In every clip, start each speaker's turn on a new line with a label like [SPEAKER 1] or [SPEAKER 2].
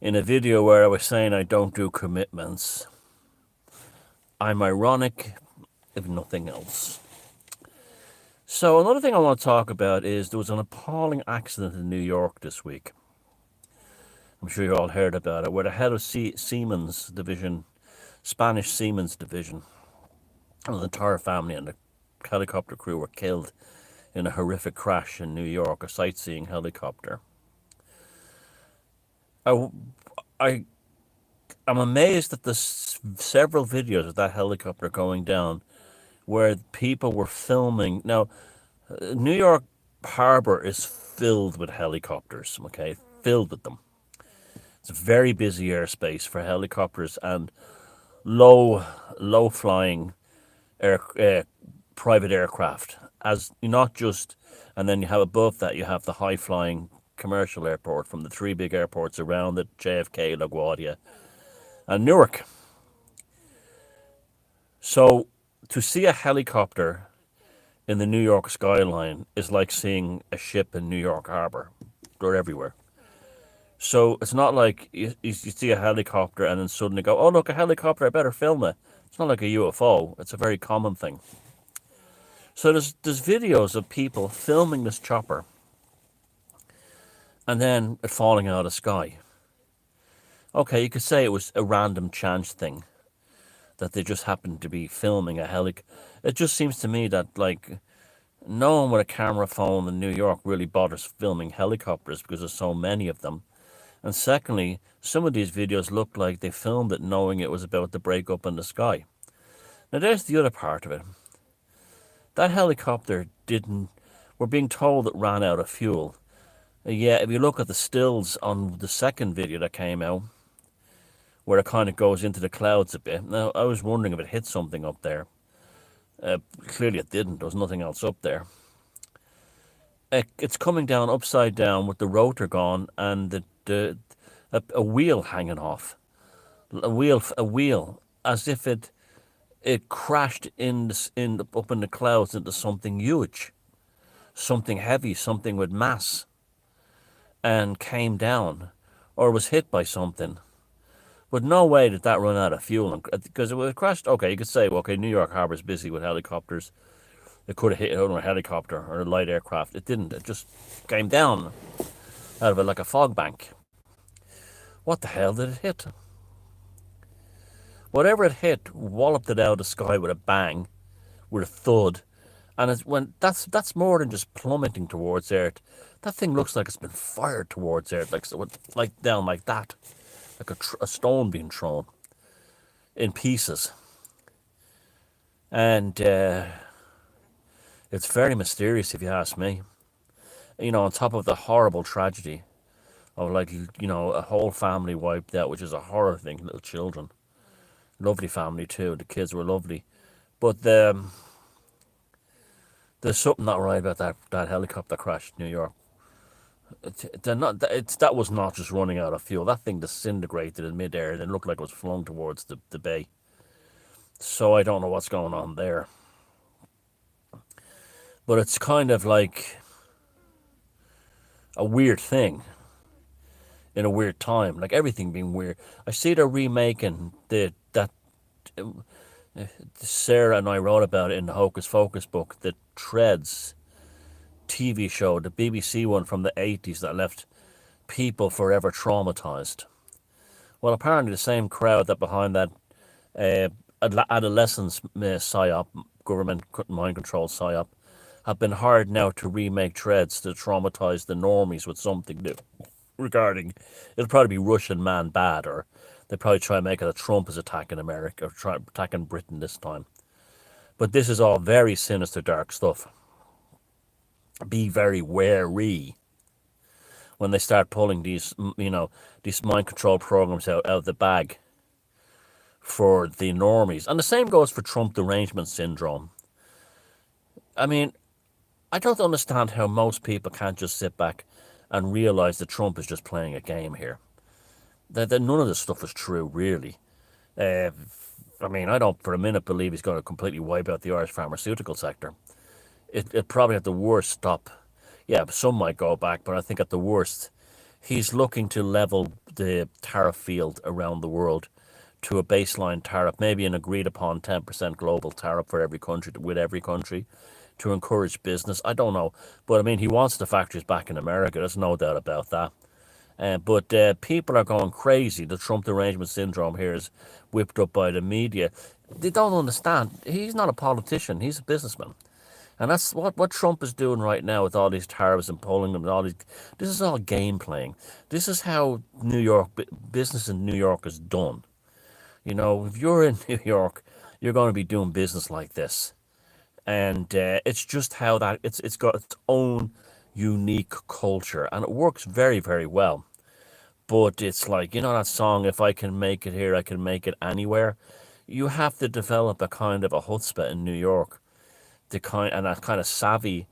[SPEAKER 1] in a video where I was saying I don't do commitments. I'm ironic, if nothing else. So another thing I want to talk about is there was an appalling accident in New York this week. I'm sure you all heard about it, where the head of Siemens division, Spanish Siemens division, and the entire family and the helicopter crew were killed in a horrific crash in New York, a sightseeing helicopter. I'm amazed at the several videos of that helicopter going down where people were filming. Now, New York Harbor is filled with helicopters, okay? Filled with them. It's a very busy airspace for helicopters and low flying private aircraft. As not just, and then you have above that, you have the high flying commercial airport from the three big airports around it: JFK, LaGuardia, and Newark. So to see a helicopter in the New York skyline is like seeing a ship in New York Harbor. They're everywhere. So it's not like you see a helicopter and then suddenly go, oh, look, a helicopter, I better film it. It's not like a UFO. It's a very common thing. So there's videos of people filming this chopper and then it falling out of the sky. Okay, you could say it was a random chance thing, that they just happened to be filming a helicopter. It just seems to me that, like, no one with a camera phone in New York really bothers filming helicopters because there's so many of them. And secondly, some of these videos look like they filmed it knowing it was about to break up in the sky. Now there's the other part of it. That helicopter didn't, we're being told it ran out of fuel. Yeah, if you look at the stills on the second video that came out, where it kind of goes into the clouds a bit. Now, I was wondering if it hit something up there. Clearly it didn't. There was nothing else up there. It's coming down upside down with the rotor gone and a wheel hanging off. A wheel, as if it crashed up in the clouds into something huge, something heavy, something with mass, and came down, or was hit by something. But no way did that run out of fuel, because it was crashed. Okay, you could say, well, okay, New York Harbor's busy with helicopters. It could have hit another helicopter or a light aircraft. It didn't. It just came down out of it like a fog bank. What the hell did it hit? Whatever it hit walloped it out of the sky with a bang, with a thud, and that's more than just plummeting towards Earth. That thing looks like it's been fired towards Earth, like down like that, like a stone being thrown in pieces, and it's very mysterious if you ask me. On top of the horrible tragedy of, like, a whole family wiped out, which is a horror thing. Little children, lovely family too. The kids were lovely, but there's something not right about that helicopter crash in New York. That was not just running out of fuel. That thing disintegrated in midair and looked like it was flung towards the bay. So I don't know what's going on there. But it's kind of like a weird thing in a weird time, like everything being weird. I see they're remaking that Sarah and I wrote about it in the Hocus Pocus book, the Threads TV show, the BBC one from the 80s that left people forever traumatized. Well, apparently the same crowd that behind that adolescence psyop, government mind control psyop, have been hired now to remake Threads to traumatize the normies with something new regarding, it'll probably be Russian man bad, or they probably try and make it that Trump is attacking America, or attacking Britain this time. But this is all very sinister, dark stuff. Be very wary when they start pulling these mind control programs out of the bag for the normies. And the same goes for Trump derangement syndrome. I mean, I don't understand how most people can't just sit back and realize that Trump is just playing a game here. That none of this stuff is true, really. I mean, I don't for a minute believe he's going to completely wipe out the Irish pharmaceutical sector. It probably at the worst stop. Yeah, some might go back, but I think at the worst, he's looking to level the tariff field around the world to a baseline tariff, maybe an agreed upon 10% global tariff for every country, with every country, to encourage business. I don't know, but I mean, he wants the factories back in America. There's no doubt about that. But people are going crazy. The Trump derangement syndrome here is whipped up by the media. They don't understand. He's not a politician. He's a businessman. And that's what Trump is doing right now with all these tariffs and pulling them and all these. This is all game playing. This is how New York business in New York is done. You know, if you're in New York, you're going to be doing business like this, and it's just how that it's got its own unique culture, and it works very very well. But it's like, you know, that song, "If I can make it here, I can make it anywhere." You have to develop a kind of a chutzpah in New York, and that kind of savvy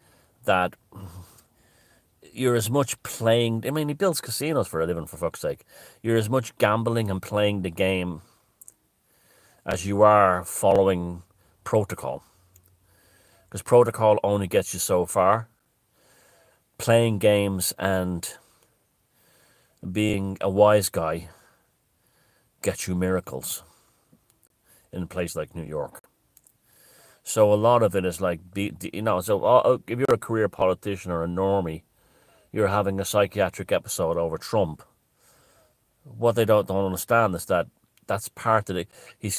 [SPEAKER 1] that you're as much playing. I mean, he builds casinos for a living, for fuck's sake. You're as much gambling and playing the game as you are following protocol, because protocol only gets you so far. Playing games and being a wise guy gets you miracles in a place like New York. So a lot of it is like, you know, so if you're a career politician or a normie, you're having a psychiatric episode over Trump. What they don't understand is that that's part of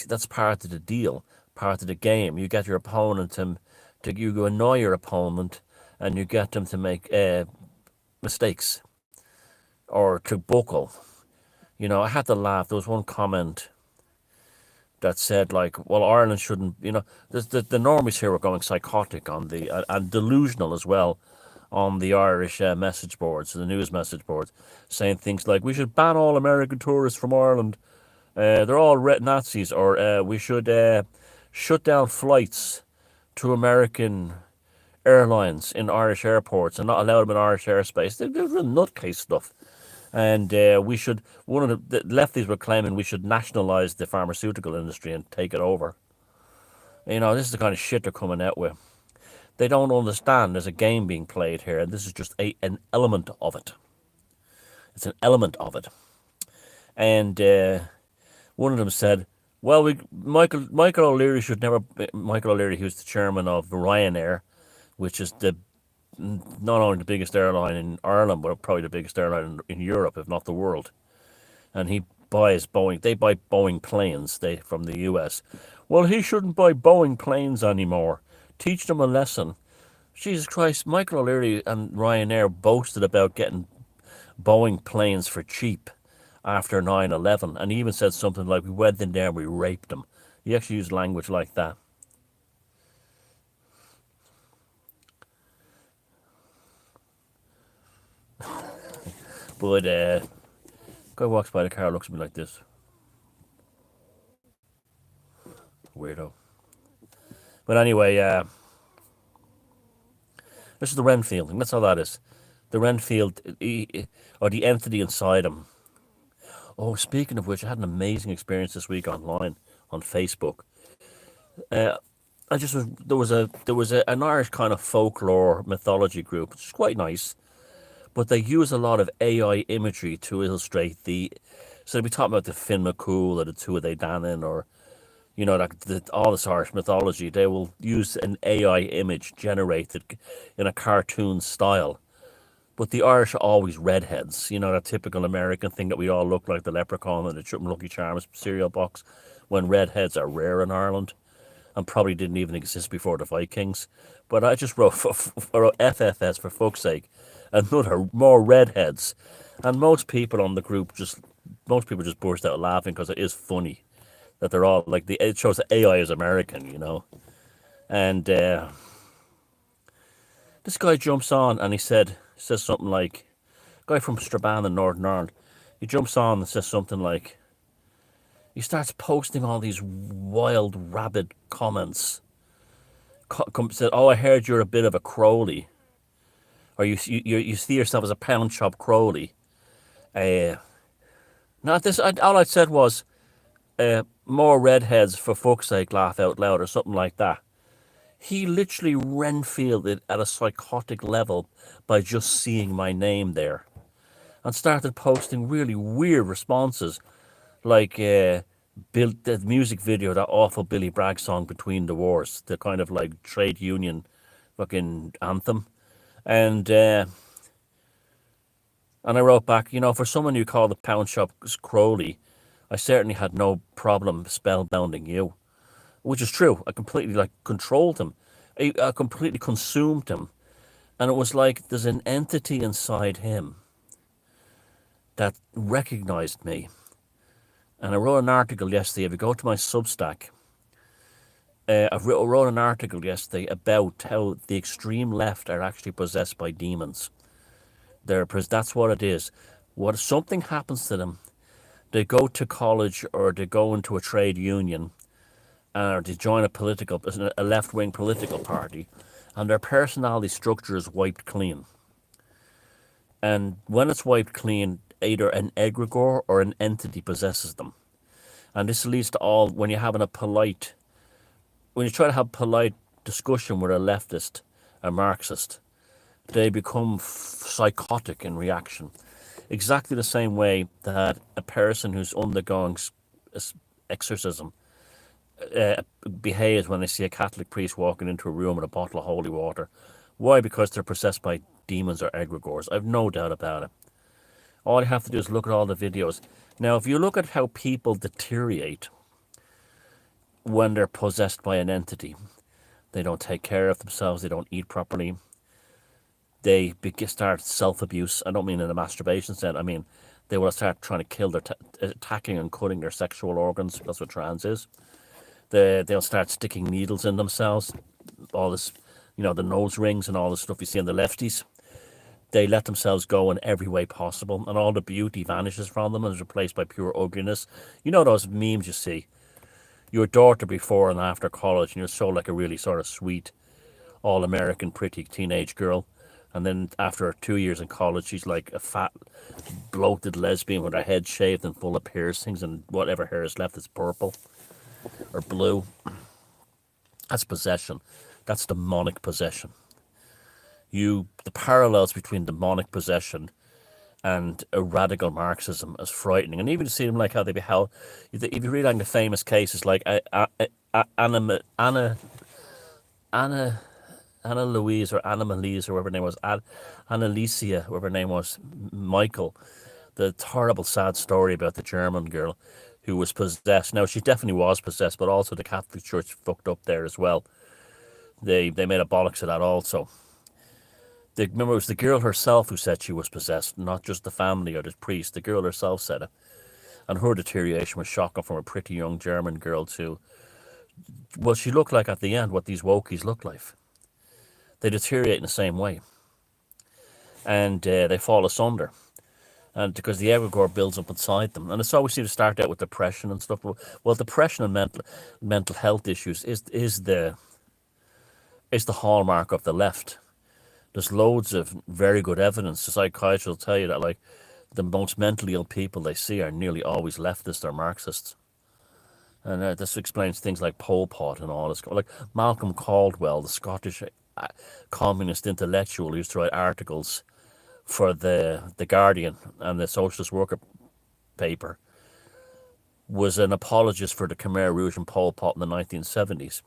[SPEAKER 1] that's part of the deal, part of the game. You get your opponent you annoy your opponent, and you get them to make mistakes or to buckle. You know, I had to laugh. There was one comment that said, like, well, Ireland shouldn't, you know, the normies here were going psychotic on and delusional as well on the Irish message boards, the news message boards, saying things like, we should ban all American tourists from Ireland. They're all Nazis, or we should shut down flights to American airlines in Irish airports and not allow them in Irish airspace. They're real nutcase stuff. And we should, one of the lefties were claiming we should nationalise the pharmaceutical industry and take it over. You know, this is the kind of shit they're coming out with. They don't understand there's a game being played here, and this is just an element of it. It's an element of it. And one of them said, well, Michael O'Leary should never... Michael O'Leary, who's the chairman of Ryanair, which is not only the biggest airline in Ireland, but probably the biggest airline in Europe, if not the world. And he buys Boeing. They buy Boeing planes from the US. Well, he shouldn't buy Boeing planes anymore. Teach them a lesson. Jesus Christ, Michael O'Leary and Ryanair boasted about getting Boeing planes for cheap after 9/11, and he even said something like, we went in there and we raped them. He actually used language like that. But guy walks by the car, looks at me like this. Weirdo. But anyway, this is the Renfield, and that's all that is. The Renfield, or the entity inside him. Oh, speaking of which, I had an amazing experience this week online on Facebook. There was an Irish kind of folklore mythology group, which is quite nice, but they use a lot of AI imagery to illustrate so they'll be talking about the Finn McCool or the Tuatha Dé Danann, or, you know, all this Irish mythology. They will use an AI image generated in a cartoon style. But the Irish are always redheads, you know, that typical American thing that we all look like the leprechaun in the Lucky Charms cereal box, when redheads are rare in Ireland and probably didn't even exist before the Vikings. But I just wrote FFS, for fuck's sake, more redheads. And most people on the group just burst out laughing, because it is funny that they're all like, it shows that AI is American, you know. And this guy jumps on and he says something like, guy from Strabane in Northern Ireland, he jumps on and says something like, he starts posting all these wild, rabid comments. Said, oh, I heard you're a bit of a Crowley, or you see yourself as a pound shop Crowley. All I said was, more redheads, for fuck's sake, laugh out loud, or something like that. He literally Renfielded at a psychotic level by just seeing my name there. and started posting really weird responses, like built the music video, that awful Billy Bragg song "Between the Wars," the kind of like trade union fucking anthem, and uh, and I wrote back, for someone you call the pound shop Crowley, I certainly had no problem spellbounding you, which is true. I completely like controlled him, I completely consumed him, and it was like there's an entity inside him that recognized me. And I wrote an article yesterday. If you go to my Substack, wrote an article yesterday about how the extreme left are actually possessed by demons. That's what it is. What if something happens to them? They go to college or they go into a trade union or they join a left-wing political party, and their personality structure is wiped clean. And when it's wiped clean, either an egregore or an entity possesses them. And this leads to when you try to have polite discussion with a leftist, a Marxist, they become psychotic in reaction. Exactly the same way that a person who's undergoing exorcism behaves when they see a Catholic priest walking into a room with a bottle of holy water. Why? Because they're possessed by demons or egregores. I've no doubt about it. All you have to do is look at all the videos. Now, if you look at how people deteriorate when they're possessed by an entity, they don't take care of themselves, they don't eat properly, they start self-abuse. I don't mean in a masturbation sense. I mean, they will start trying to kill attacking and cutting their sexual organs. That's what trans is. They'll start sticking needles in themselves. All this, the nose rings and all the stuff you see in the lefties. They let themselves go in every way possible, and all the beauty vanishes from them and is replaced by pure ugliness. You know those memes you see? Your daughter before and after college, and you're so like a really sort of sweet, all-American, pretty teenage girl. And then after 2 years in college, she's like a fat, bloated lesbian with her head shaved and full of piercings, and whatever hair is left is purple or blue. That's possession. That's demonic possession. The parallels between demonic possession and a radical Marxism is frightening. And even to see them like how they be held, if you read like the famous cases like Anna Louise or Anna Melise or whatever her name was, Annalicia, whatever her name was, Michael, the horrible sad story about the German girl who was possessed. Now, she definitely was possessed, but also the Catholic Church fucked up there as well. They made a bollocks of that also. Remember, it was the girl herself who said she was possessed, not just the family or the priest. The girl herself said it. And her deterioration was shocking, from a pretty young German girl to, well, she looked like at the end what these wokies look like. They deteriorate in the same way. And they fall asunder. And because the egregore builds up inside them. And it's always seems to start out with depression and stuff. Well, depression and mental health issues is the hallmark of the left. There's loads of very good evidence. The psychiatrists will tell you that like the most mentally ill people they see are nearly always leftists or Marxists. And this explains things like Pol Pot and all this. Like Malcolm Caldwell, the Scottish communist intellectual, used to write articles for the Guardian and the Socialist Worker paper, was an apologist for the Khmer Rouge and Pol Pot in the 1970s.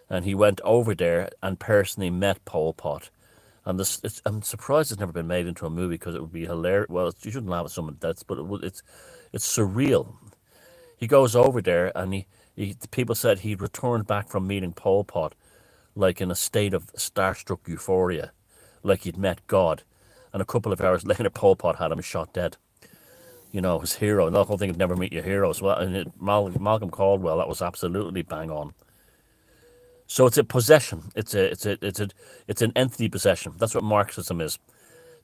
[SPEAKER 1] And he went over there and personally met Pol Pot. And I'm surprised it's never been made into a movie, because it would be hilarious. Well, you shouldn't laugh at someone that's, but it's surreal. He goes over there and people said he returned back from meeting Pol Pot like in a state of starstruck euphoria, like he'd met God. And a couple of hours later, Pol Pot had him shot dead. His hero. And the whole thing of never meet your heroes. Well, and Malcolm Caldwell, that was absolutely bang on. So it's a possession. It's an entity possession. That's what Marxism is.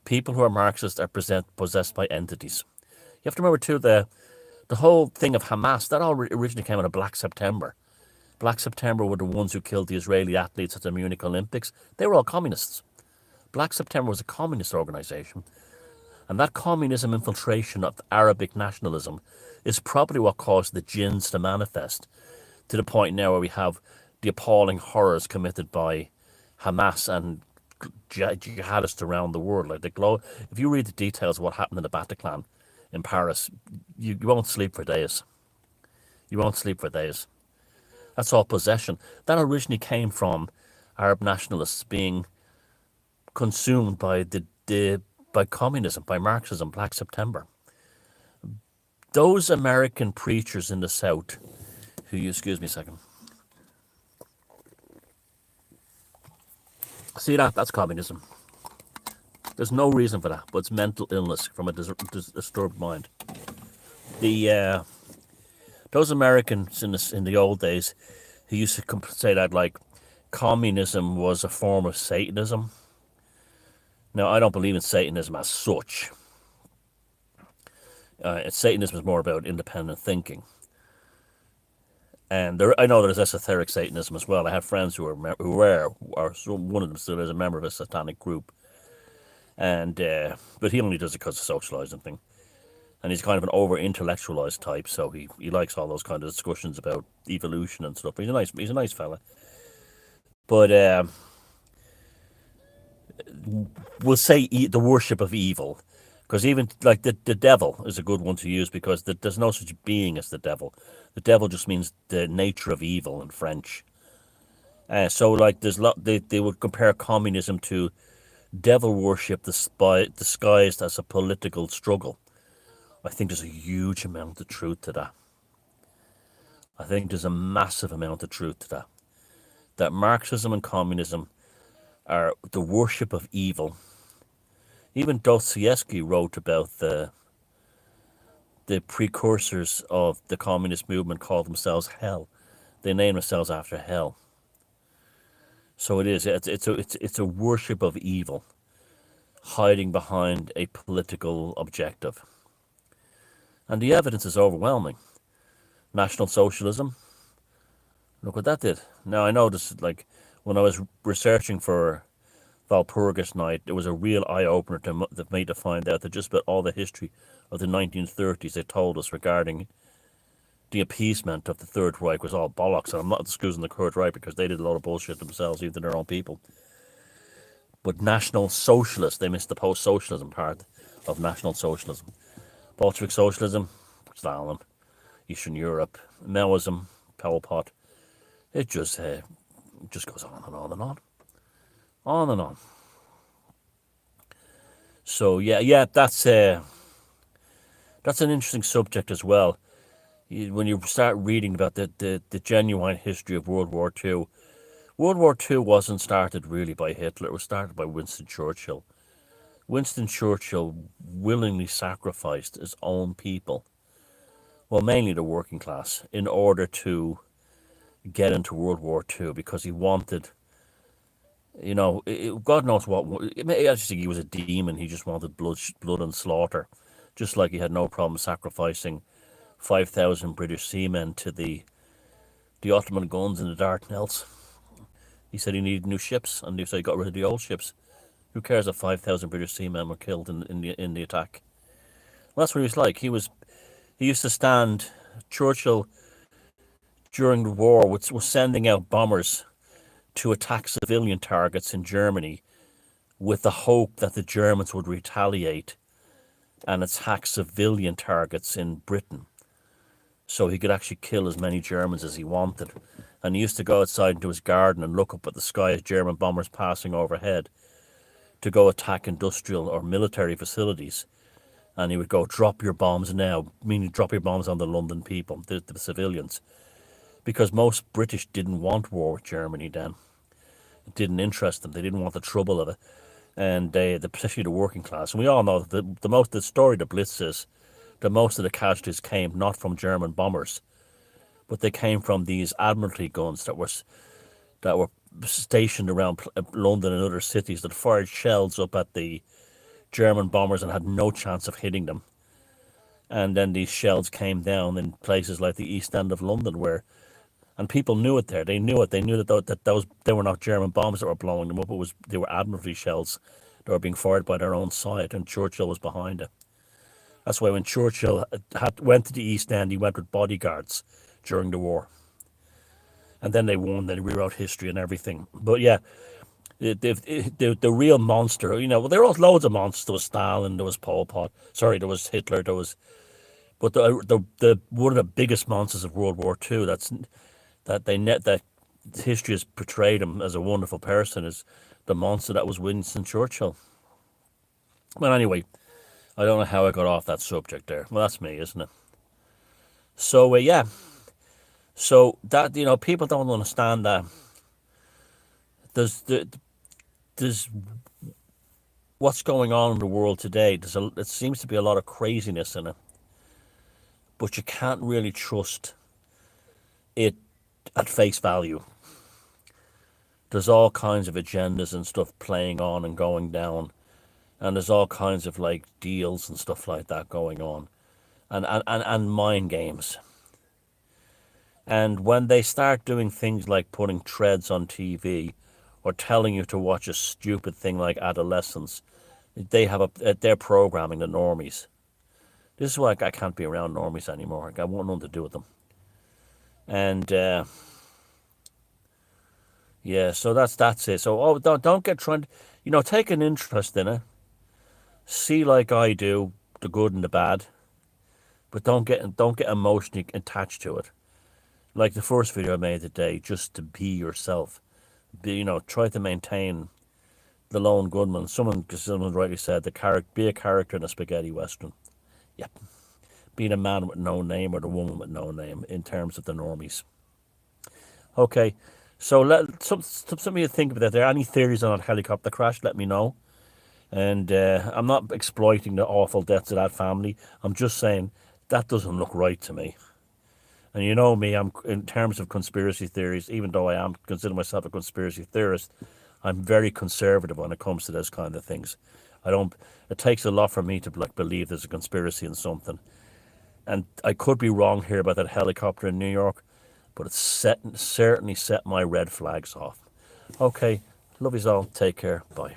[SPEAKER 1] People who are Marxists are possessed by entities. You have to remember too, the whole thing of Hamas, that all originally came out of Black September. Black September were the ones who killed the Israeli athletes at the Munich Olympics. They were all communists. Black September was a communist organization. And that communism infiltration of Arabic nationalism is probably what caused the jinns to manifest, to the point now where we have the appalling horrors committed by Hamas and jihadists around the world. Like if you read the details of what happened in the Bataclan in Paris, you won't sleep for days. You won't sleep for days. That's all possession. That originally came from Arab nationalists being consumed by by communism, by Marxism, Black September. Those American preachers in the South, excuse me a second. See that's communism. There's no reason for that, but it's mental illness from a disturbed mind. Those Americans in the old days who used to say that like communism was a form of Satanism. Now, I don't believe in Satanism as such. Satanism is more about independent thinking. And I know there's esoteric Satanism as well. I have friends who were, or one of them still is a member of a satanic group. And but he only does it because of socializing thing. And he's kind of an over-intellectualized type, so he likes all those kind of discussions about evolution and stuff. He's a nice fella. But we'll say the worship of evil, because even like the devil is a good one to use, because there's no such being as the devil. The devil just means the nature of evil in French. So like they would compare communism to devil worship disguised as a political struggle. I think there's a huge amount of truth to that. I think there's a massive amount of truth to that. That Marxism and communism are the worship of evil. Even Dostoevsky wrote about the precursors of the communist movement called themselves hell. They name themselves after hell. So it is. It's a worship of evil, hiding behind a political objective. And the evidence is overwhelming. National Socialism, look what that did. Now, I know this, like, when I was researching for Walpurgis Night, it was a real eye-opener to me to find out that just about all the history of the 1930s they told us regarding the appeasement of the Third Reich was all bollocks. And I'm not excusing the Third Reich because they did a lot of bullshit themselves, even to their own people. But National Socialist, they missed the post-socialism part of National Socialism. Bolshevik Socialism, Stalin, Eastern Europe, Maoism, Pol Pot. It just goes on and on and on. On and on. So yeah, that's an interesting subject as well. When you start reading about the genuine history of World War II, World War II wasn't started really by Hitler. It was started by Winston Churchill. Winston Churchill willingly sacrificed his own people, well, mainly the working class, in order to get into World War II, because he wanted, God knows what. I just think he was a demon. He just wanted blood and slaughter, just like he had no problem sacrificing 5,000 British seamen to the Ottoman guns in the Dardanelles. He said he needed new ships, and so he got rid of the old ships. Who cares if 5,000 British seamen were killed in the attack? Well, that's what he was like. He used to stand. Churchill, during the war, was sending out bombers to attack civilian targets in Germany, with the hope that the Germans would retaliate and attack civilian targets in Britain, so he could actually kill as many Germans as he wanted. And he used to go outside into his garden and look up at the sky as German bombers passing overhead to go attack industrial or military facilities. And he would go, drop your bombs now, meaning drop your bombs on the London people, the civilians. Because most British didn't want war with Germany then. It didn't interest them. They didn't want the trouble of it. And especially the working class. And we all know that the story of the Blitz is that most of the casualties came not from German bombers, but they came from these Admiralty guns that were stationed around London and other cities that fired shells up at the German bombers and had no chance of hitting them. And then these shells came down in places like the East End of London, and people knew it there. They knew it. They knew that they were not German bombs that were blowing them up. They were Admiralty shells that were being fired by their own side, and Churchill was behind it. That's why when Churchill went to the East End, he went with bodyguards during the war. And then they won, they rewrote history and everything. But yeah, The real monster, well, there was loads of monsters. There was Stalin, there was Pol Pot. Sorry, there was Hitler. But the one of the biggest monsters of World War Two. That history has portrayed him as a wonderful person. Is the monster that was Winston Churchill. Well, anyway, I don't know how I got off that subject there. Well, that's me, isn't it? So yeah. So that people don't understand that there's there's what's going on in the world today. It seems to be a lot of craziness in it, but you can't really trust it at face value. There's all kinds of agendas and stuff playing on and going down, and there's all kinds of like deals and stuff like that going on, and mind games. And when they start doing things like putting threads on TV or telling you to watch a stupid thing like Adolescence, they're programming the normies. This is why I can't be around normies anymore. I want nothing to do with them. And yeah, so that's it. So don't get trying to, take an interest in it. See like I do the good and the bad, but don't get emotionally attached to it. Like the first video I made today, just to be yourself. Try to maintain the lone gunman. Someone rightly said be a character in a spaghetti western. Yep. Being a man with no name or the woman with no name in terms of the normies. Okay, so something to think about. If there are any theories on that helicopter crash, let me know. And I'm not exploiting the awful deaths of that family. I'm just saying that doesn't look right to me. And you know me, I'm in terms of conspiracy theories, even though I am consider myself a conspiracy theorist, I'm very conservative when it comes to those kind of things. I don't. It takes a lot for me to believe there's a conspiracy in something. And I could be wrong here about that helicopter in New York, but it's certainly set my red flags off. Okay, love yous all. Take care. Bye.